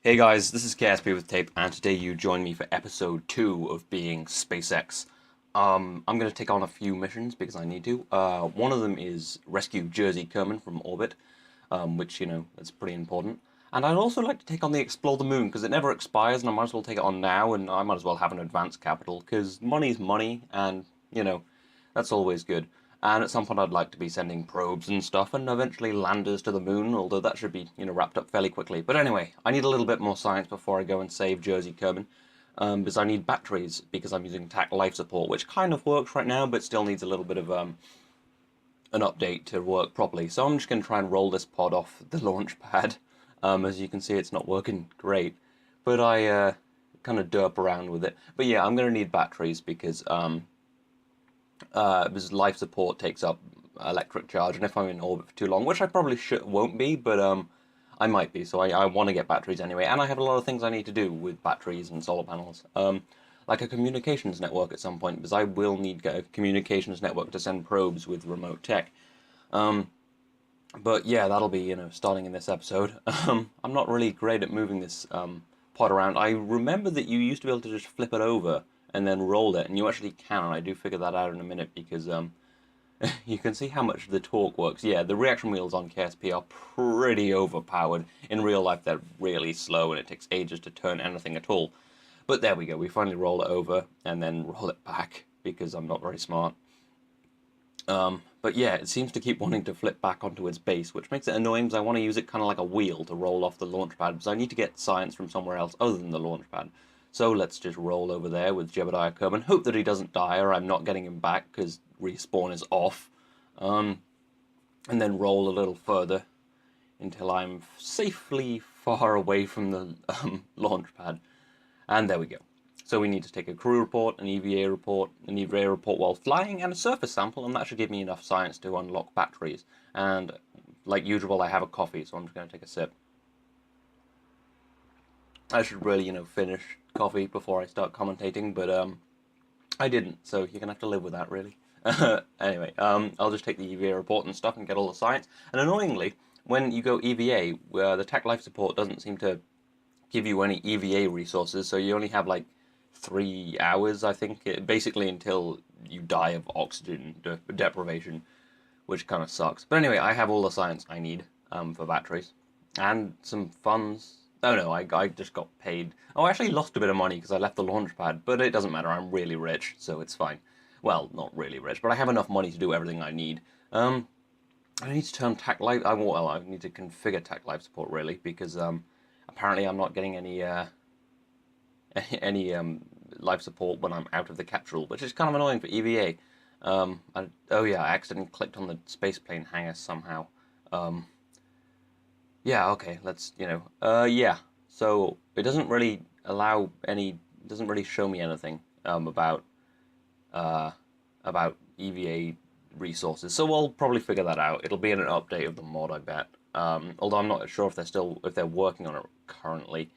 Hey guys, this is KSP with Tape, and today you join me for episode 2 of being SpaceX. I'm going to take on a few missions because I need to. One of them is rescue Jersey Kerman from orbit, which, that's pretty important. And I'd also like to take on the Explore the Moon because it never expires and I might as well take it on now and I might as well have an advanced capital because money's money and, that's always good. And at some point I'd like to be sending probes and stuff and eventually landers to the moon, although that should be, wrapped up fairly quickly. But anyway, I need a little bit more science before I go and save Jersey Kerman, because I need batteries, because I'm using TAC life support, which kind of works right now, but still needs a little bit of an update to work properly. So I'm just going to try and roll this pod off the launch pad. As you can see, it's not working great, but I kind of derp around with it. But yeah, I'm going to need batteries because life support takes up electric charge, and if I'm in orbit for too long, which I probably won't be, but I might be, so I want to get batteries anyway, and I have a lot of things I need to do with batteries and solar panels, like a communications network at some point, because I will need a communications network to send probes with remote tech. But yeah, that'll be, starting in this episode. I'm not really great at moving this pod around. I remember that you used to be able to just flip it over and then roll it, and you actually can, and I do figure that out in a minute because you can see how much the torque works. Yeah, the reaction wheels on KSP are pretty overpowered. In real life, they're really slow, and it takes ages to turn anything at all. But there we go, we finally roll it over, and then roll it back, because I'm not very smart. But yeah, it seems to keep wanting to flip back onto its base, which makes it annoying, because I want to use it kind of like a wheel to roll off the launch pad, because I need to get science from somewhere else other than the launch pad. So let's just roll over there with Jebediah Kerman, hope that he doesn't die or I'm not getting him back because respawn is off, and then roll a little further until I'm safely far away from the launch pad. And there we go. So we need to take a crew report, an EVA report while flying, and a surface sample, and that should give me enough science to unlock batteries. And like usual, I have a coffee, so I'm just going to take a sip. I should really, finish coffee before I start commentating, but I didn't, so you're gonna have to live with that, really. Anyway, I'll just take the EVA report and stuff and get all the science. And annoyingly, when you go EVA, the Tech Life Support doesn't seem to give you any EVA resources, so you only have like 3 hours, I think, basically until you die of oxygen deprivation, which kind of sucks. But anyway, I have all the science I need for batteries and some funds. Oh no, I just got paid. Oh, I actually lost a bit of money because I left the launch pad, but it doesn't matter, I'm really rich, so it's fine. Well, not really rich, but I have enough money to do everything I need. I need to turn TAC Life, I need to configure TAC Life Support, really, because apparently I'm not getting any life support when I'm out of the capsule, which is kind of annoying for EVA. Oh yeah, I accidentally clicked on the spaceplane hangar somehow. Yeah, okay, yeah. So it doesn't really doesn't really show me anything about EVA resources. So we'll probably figure that out. It'll be in an update of the mod, I bet. Although I'm not sure if they're working on it currently.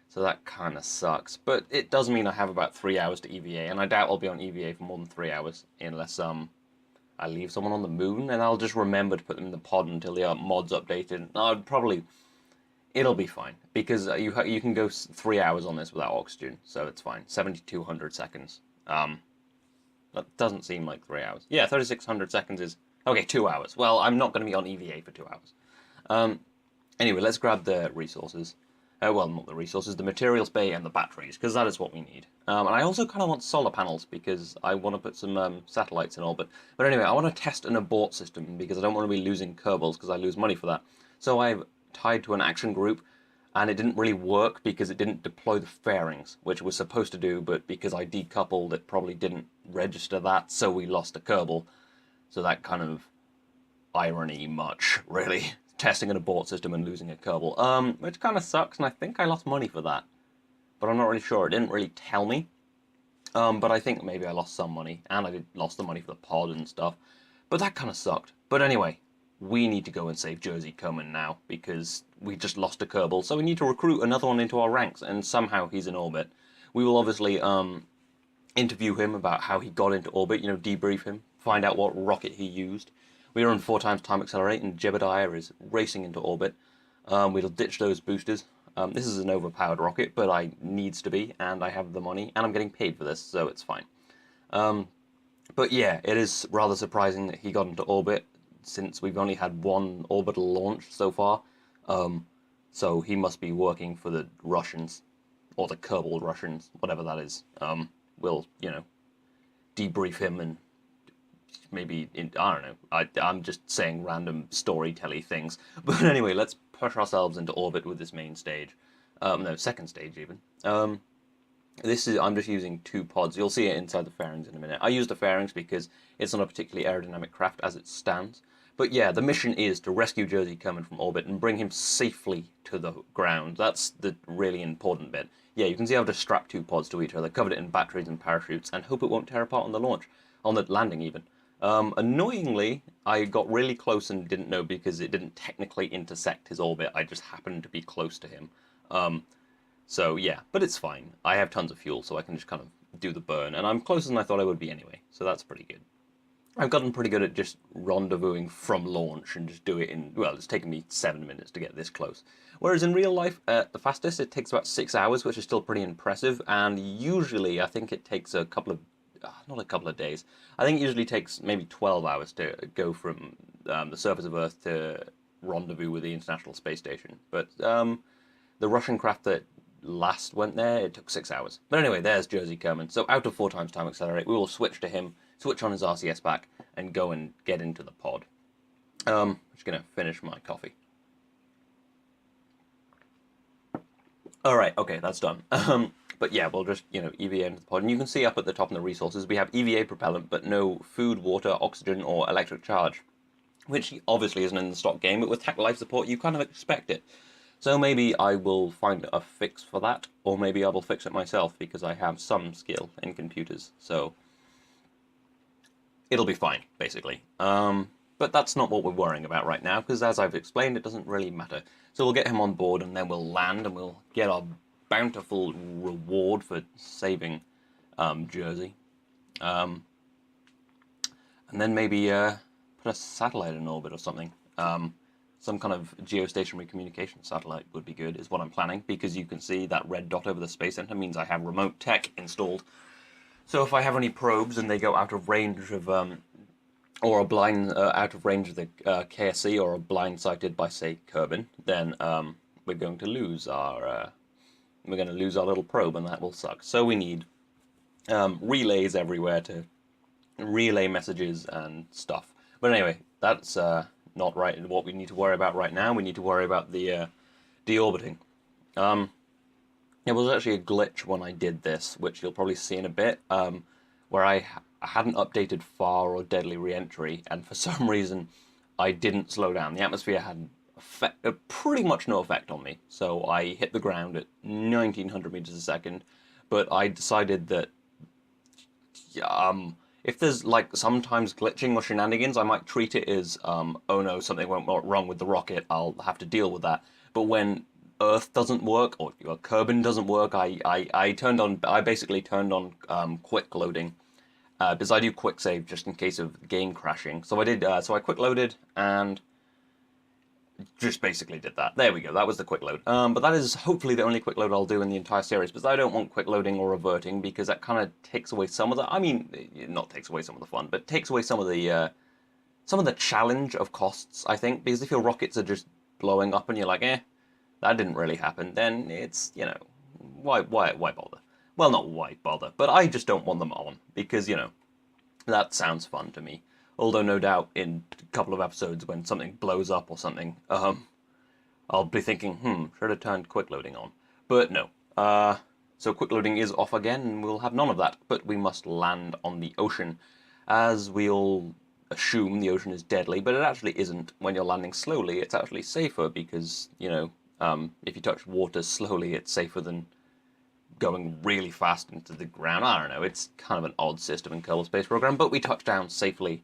So that kind of sucks. But it does mean I have about 3 hours to EVA, and I doubt I'll be on EVA for more than 3 hours unless I leave someone on the moon, and I'll just remember to put them in the pod until the mod's updated. It'll be fine, because you can go 3 hours on this without oxygen, so it's fine. 7,200 seconds. That doesn't seem like 3 hours. Yeah, 3,600 seconds is... Okay, 2 hours. Well, I'm not going to be on EVA for 2 hours. Anyway, let's grab the resources. Well, not the resources, the materials bay and the batteries, because that is what we need. And I also kind of want solar panels, because I want to put some satellites in orbit. But anyway, I want to test an abort system, because I don't want to be losing Kerbals, because I lose money for that. So I've tied to an action group, and it didn't really work, because it didn't deploy the fairings, which it was supposed to do, but because I decoupled, it probably didn't register that, so we lost a Kerbal. So that kind of irony much, really. Testing an abort system and losing a Kerbal, which kind of sucks, and I think I lost money for that, but I'm not really sure. It didn't really tell me, but I think maybe I lost some money, and I lost the money for the pod and stuff, but that kind of sucked. But anyway, we need to go and save Jersey Kerman now, because we just lost a Kerbal, so we need to recruit another one into our ranks, and somehow he's in orbit. We will obviously interview him about how he got into orbit, debrief him, find out what rocket he used. We are on 4 times time accelerate, and Jebediah is racing into orbit. We'll ditch those boosters. This is an overpowered rocket, but I needs to be, and I have the money, and I'm getting paid for this, so it's fine. But yeah, it is rather surprising that he got into orbit, since we've only had one orbital launch so far. So he must be working for the Russians, or the Kerbal Russians, whatever that is. We'll, debrief him and maybe, I don't know, I'm just saying random storytelly things. But anyway, let's push ourselves into orbit with this main stage. No, second stage even. I'm just using 2 pods. You'll see it inside the fairings in a minute. I use the fairings because it's not a particularly aerodynamic craft as it stands. But yeah, the mission is to rescue Jersey Kerman from orbit and bring him safely to the ground. That's the really important bit. Yeah, you can see I've just strapped 2 pods to each other, covered it in batteries and parachutes, and hope it won't tear apart on the launch, on the landing even. Annoyingly, I got really close and didn't know because it didn't technically intersect his orbit. I just happened to be close to him. So yeah, but it's fine. I have tons of fuel, so I can just kind of do the burn, and I'm closer than I thought I would be anyway, so that's pretty good. I've gotten pretty good at just rendezvousing from launch and just do it in, well, it's taken me 7 minutes to get this close. Whereas in real life, at the fastest, it takes about 6 hours, which is still pretty impressive, and usually I think it takes a couple of, not a couple of days, I think it usually takes maybe 12 hours to go from the surface of Earth to rendezvous with the International Space Station. But the Russian craft that last went there, it took 6 hours. But anyway, there's Jersey Kerman. So out of 4 times time accelerate, we will switch to him, switch on his RCS back, and go and get into the pod. I'm just going to finish my coffee. Alright, okay, that's done. But yeah, we'll just, EVA into the pod. And you can see up at the top in the resources, we have EVA propellant, but no food, water, oxygen, or electric charge. Which obviously isn't in the stock game, but with tech life support, you kind of expect it. So maybe I will find a fix for that, or maybe I will fix it myself, because I have some skill in computers, so it'll be fine, basically. But that's not what we're worrying about right now, because as I've explained, it doesn't really matter. So we'll get him on board, and then we'll land, and we'll get our bountiful reward for saving Jersey. And then maybe put a satellite in orbit or something. Some kind of geostationary communication satellite would be good, is what I'm planning, because you can see that red dot over the Space Center means I have remote tech installed. So if I have any probes and they go out of range of, or are out of range of the KSC, or are blindsighted by, say, Kerbin, then we're going to lose our little probe, and that will suck. So we need relays everywhere to relay messages and stuff. But anyway, that's not right. What we need to worry about right now, we need to worry about the deorbiting. It was actually a glitch when I did this, which you'll probably see in a bit, where I hadn't updated FAR or deadly reentry, and for some reason I didn't slow down. The atmosphere had pretty much no effect on me, so I hit the ground at 1900 meters a second, but I decided that if there's like sometimes glitching or shenanigans, I might treat it as, oh no, something went wrong with the rocket, I'll have to deal with that. But when Earth doesn't work, or Kerbin doesn't work, I basically turned on quick loading, because I do quick save just in case of game crashing. So I did, so I quick loaded and just basically did that. There we go, that was the quick load. But that is hopefully the only quick load I'll do in the entire series, because I don't want quick loading or reverting, because that kind of takes away some of the, I mean, not takes away some of the fun, but takes away some of the challenge of costs, I think, because if your rockets are just blowing up and you're like, that didn't really happen, then it's, why bother? Well, not why bother, but I just don't want them on, because, that sounds fun to me. Although no doubt in a couple of episodes when something blows up or something, I'll be thinking, should have turned quick loading on. But no. So quick loading is off again, and we'll have none of that. But we must land on the ocean, as we all assume the ocean is deadly, but it actually isn't. When you're landing slowly, it's actually safer, because, if you touch water slowly, it's safer than going really fast into the ground. I don't know, it's kind of an odd system in Kerbal Space Program, but we touch down safely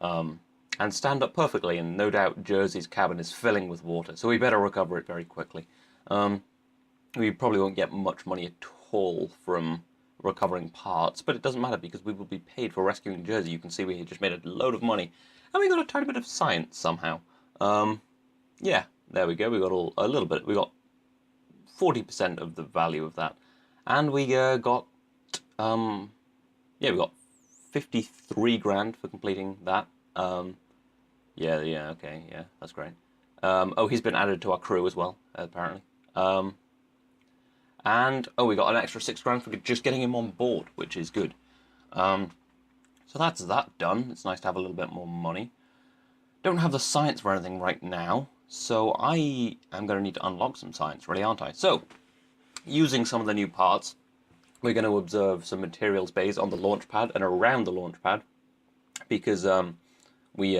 and stand up perfectly, and no doubt Jersey's cabin is filling with water, so we better recover it very quickly. We probably won't get much money at all from recovering parts, but it doesn't matter, because we will be paid for rescuing Jersey. You can see we just made a load of money, and we got a tiny bit of science somehow. Yeah, there we go, we got a little bit, we got 40% of the value of that. And we got, yeah, we got 53 grand for completing that. Yeah, okay, yeah, that's great. Oh, he's been added to our crew as well, apparently. And, oh, we got an extra 6 grand for just getting him on board, which is good. So that's that done. It's nice to have a little bit more money. Don't have the science for anything right now, so I am going to need to unlock some science, really, aren't I? So, using some of the new parts, we're going to observe some materials bays on the launch pad and around the launch pad, because we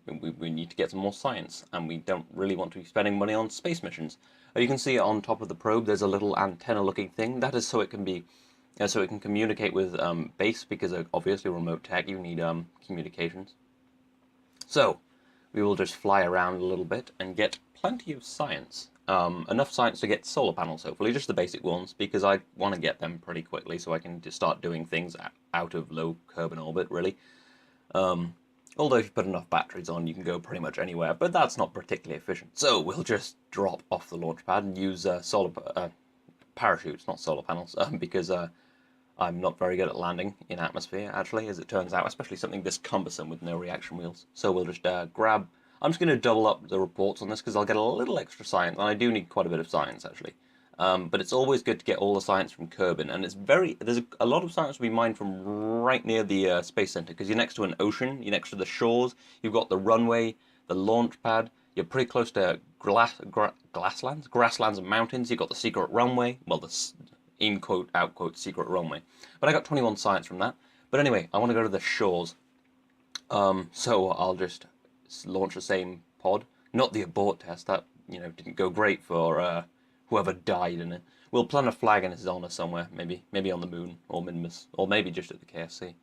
need to get some more science, and we don't really want to be spending money on space missions. You can see on top of the probe there's a little antenna-looking thing. That is so it can be, so it can communicate with base, because obviously remote tech, you need communications. So we will just fly around a little bit and get plenty of science. Enough science to get solar panels, hopefully, just the basic ones, because I want to get them pretty quickly so I can just start doing things out of low Kerbal orbit, really. Although if you put enough batteries on, you can go pretty much anywhere, but that's not particularly efficient. So we'll just drop off the launch pad and use solar parachutes, not solar panels, because I'm not very good at landing in atmosphere, actually, as it turns out, especially something this cumbersome with no reaction wheels. So we'll just grab... I'm just going to double up the reports on this, because I'll get a little extra science, and I do need quite a bit of science, actually. But it's always good to get all the science from Kerbin, and there's a lot of science to be mined from right near the Space Center, because you're next to an ocean, you're next to the shores, you've got the runway, the launch pad, you're pretty close to grasslands and mountains, you've got the secret runway, well, the in quote, out quote, secret runway. But I got 21 science from that. But anyway, I want to go to the shores. So I'll just launch the same pod. Not the abort test, that, didn't go great for whoever died in it. We'll plant a flag in his honor somewhere, maybe on the moon, or Minimus, or maybe just at the KSC.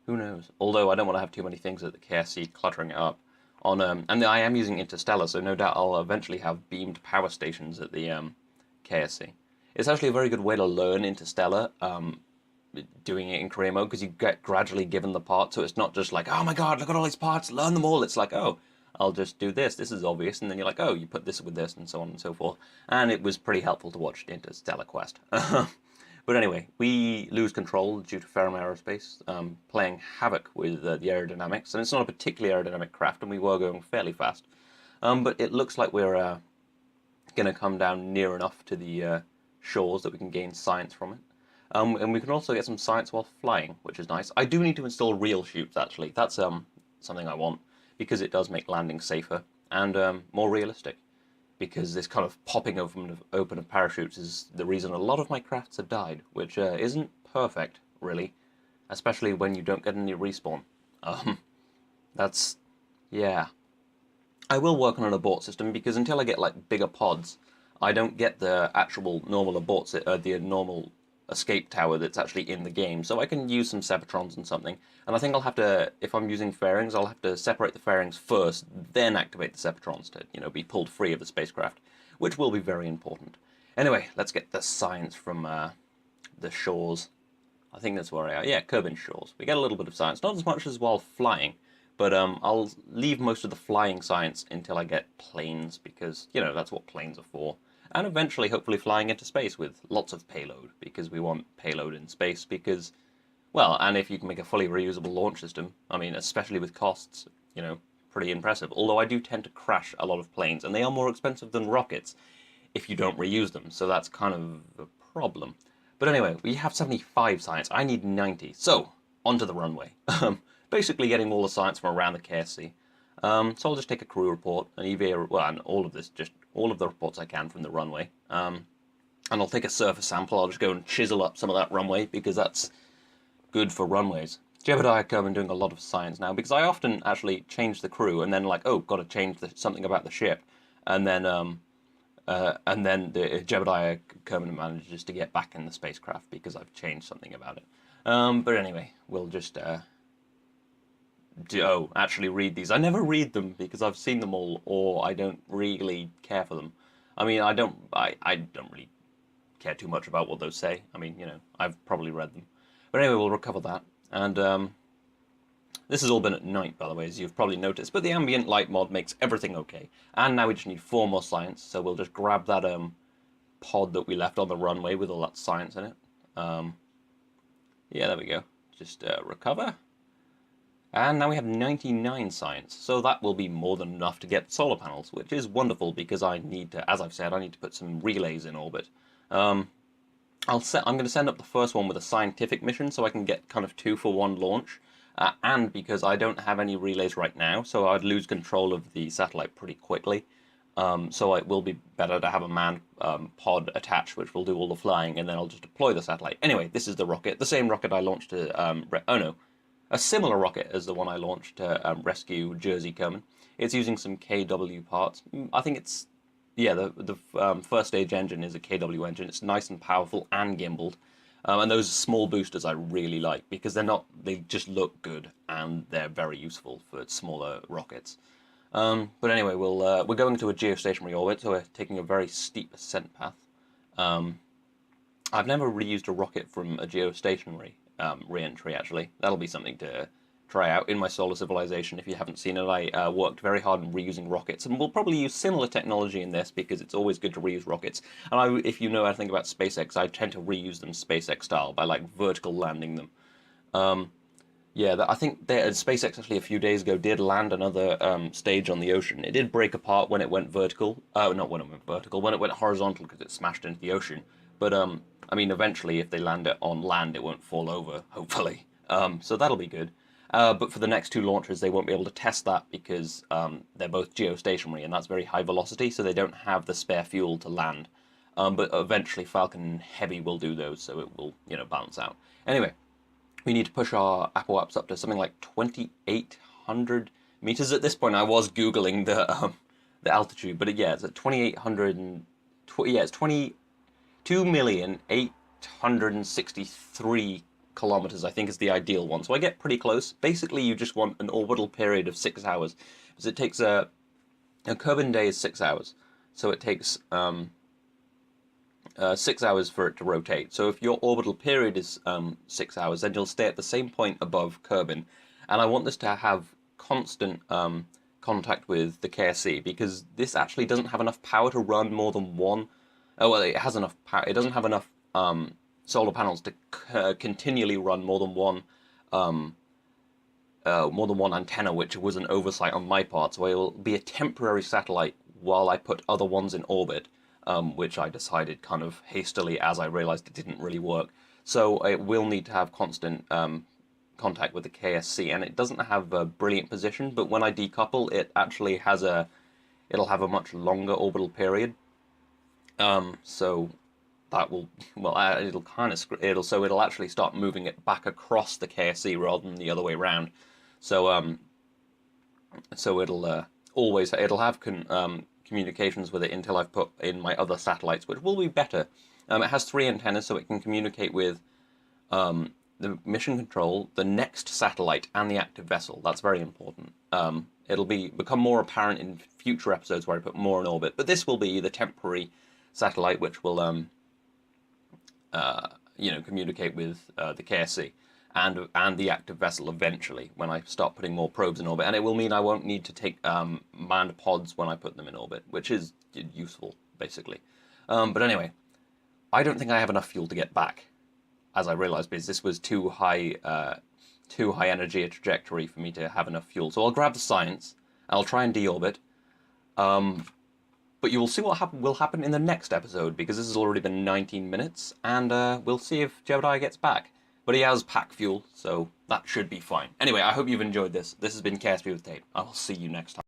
Who knows? Although I don't want to have too many things at the KSC cluttering it up. And I am using Interstellar, so no doubt I'll eventually have beamed power stations at the KSC. It's actually a very good way to learn Interstellar, doing it in career mode, because you get gradually given the parts, so it's not just like, oh my god, look at all these parts, learn them all. It's like, oh, I'll just do this is obvious, and then you're like, oh, you put this with this, and so on and so forth. And it was pretty helpful to watch the Interstellar Quest. But anyway, we lose control due to Ferrum Aerospace, playing havoc with the aerodynamics, and it's not a particularly aerodynamic craft, and we were going fairly fast. But it looks like we're going to come down near enough to the shores that we can gain science from it. And we can also get some science while flying, which is nice. I do need to install real chutes, actually. That's something I want, because it does make landing safer and more realistic. Because this kind of popping open of parachutes is the reason a lot of my crafts have died, which isn't perfect, really. Especially when you don't get any respawn. Yeah. I will work on an abort system, because until I get, like, bigger pods, I don't get the actual normal abort, the normal escape tower that's actually in the game, so I can use some Separatrons and something. And I think I'll have to, if I'm using fairings, I'll have to separate the fairings first, then activate the Separatrons to, be pulled free of the spacecraft, which will be very important. Anyway, let's get the science from the shores. I think that's where I are. Yeah, Kerbin shores. We get a little bit of science, not as much as while flying, but I'll leave most of the flying science until I get planes, because, that's what planes are for. And eventually, hopefully, flying into space with lots of payload, because we want payload in space, because, well, and if you can make a fully reusable launch system, I mean, especially with costs, pretty impressive. Although I do tend to crash a lot of planes, and they are more expensive than rockets if you don't reuse them, so that's kind of a problem. But anyway, we have 75 science. I need 90. So, onto the runway. Basically getting all the science from around the KSC. So I'll just take a crew report, an EVA, well, and all of the reports I can from the runway. And I'll take a surface sample. I'll just go and chisel up some of that runway, because that's good for runways. Jebediah come and doing a lot of science now, because I often actually change the crew and then like, oh, got to change something about the ship, and then the Jebediah Kerman manages to get back in the spacecraft because I've changed something about it. But anyway, we'll just actually read these. I never read them because I've seen them all, or I don't really care for them. I mean, I don't really care too much about what those say. I mean, I've probably read them. But anyway, we'll recover that. And this has all been at night, by the way, as you've probably noticed. But the ambient light mod makes everything okay. And now we just need 4 more science, so we'll just grab that pod that we left on the runway with all that science in it. Yeah, there we go. Just recover. And now we have 99 science, so that will be more than enough to get solar panels, which is wonderful because I need to, as I've said, I need to put some relays in orbit. I'm going to send up the first one with a scientific mission so I can get kind of 2-for-1 launch, and because I don't have any relays right now, so I'd lose control of the satellite pretty quickly. So it will be better to have a manned pod attached, which will do all the flying, and then I'll just deploy the satellite. Anyway, this is the rocket, the same rocket I launched to, a similar rocket as the one I launched to rescue Jersey Kerman. It's using some KW parts. I think it's, yeah, the first stage engine is a KW engine. It's nice and powerful and gimbaled. And those small boosters I really like because they just look good and they're very useful for smaller rockets. But anyway, we're going to a geostationary orbit, so we're taking a very steep ascent path. I've never reused a rocket from a geostationary re-entry, actually. That'll be something to try out in my Solar Civilization. If you haven't seen it, I worked very hard on reusing rockets, and we'll probably use similar technology in this because it's always good to reuse rockets. And if you know anything about SpaceX, I tend to reuse them SpaceX style by like vertical landing them. Yeah, I think SpaceX actually a few days ago did land another stage on the ocean. It did break apart when it went vertical. Not when it went vertical, when it went horizontal because it smashed into the ocean. But I mean, eventually, if they land it on land, it won't fall over, hopefully. So that'll be good. But for the next 2 launches, they won't be able to test that because they're both geostationary, and that's very high velocity, so they don't have the spare fuel to land. But eventually, Falcon Heavy will do those, so it will, balance out. Anyway, we need to push our apoaps up to something like 2,800 meters at this point. I was Googling the altitude, but yeah, it's at 2,800 and it's 2,863 kilometers, I think, is the ideal one. So I get pretty close. Basically, you just want an orbital period of 6 hours, because it takes a Kerbin day is 6 hours, so it takes 6 hours for it to rotate. So if your orbital period is 6 hours, then you'll stay at the same point above Kerbin. And I want this to have constant contact with the KSC, because this actually doesn't have enough power to run more than one. Oh, well, it has enough power. It doesn't have enough solar panels to continually run more than one antenna, which was an oversight on my part. So it will be a temporary satellite while I put other ones in orbit, which I decided kind of hastily as I realized it didn't really work. So it will need to have constant contact with the KSC, and it doesn't have a brilliant position, but when I decouple, it actually has it'll have a much longer orbital period. So that will, well, it'll actually start moving it back across the KSC rather than the other way around. So it'll have communications with it until I've put in my other satellites, which will be better. It has 3 antennas, so it can communicate with the mission control, the next satellite, and the active vessel. That's very important. It'll become more apparent in future episodes where I put more in orbit, but this will be the temporary satellite which will communicate with the KSC and the active vessel eventually when I start putting more probes in orbit. And it will mean I won't need to take manned pods when I put them in orbit, which is useful, basically. But anyway, I don't think I have enough fuel to get back, as I realized, because this was too high energy a trajectory for me to have enough fuel. So I'll grab the science, and I'll try and deorbit. But you will see what will happen in the next episode, because this has already been 19 minutes, and we'll see if Jebediah gets back. But he has pack fuel, so that should be fine. Anyway, I hope you've enjoyed this. This has been KSP with Tape. I will see you next time.